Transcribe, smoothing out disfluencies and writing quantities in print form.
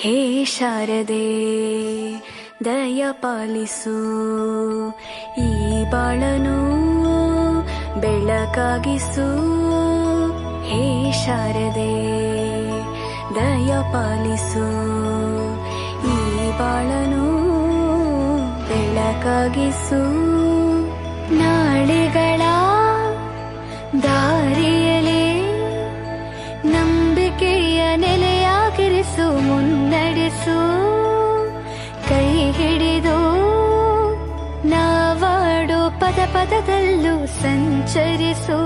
ಹೇ ಶಾರದೆ ದಯ ಪಾಲಿಸು, ಈ ಬಾಳನು ಬೆಳಕಾಗಿಸು. ಹೇ ಶಾರದೆ ದಯ ಪಾಲಿಸು, ಈ ಬಾಳನು ಬೆಳಕಾಗಿಸು. ನಾಳೆಗಳ ದಾರಿಯಲೇ ನಂಬಿಕೆಯ ನೆಲೆಯಾಗಿರಿಸು, ಮುನ್ನಡೆಸು. ಕೈ ಹಿಡಿದು ನಾವಾಡೋ ಪದ ಪದದಲ್ಲೂ ಸಂಚರಿಸು.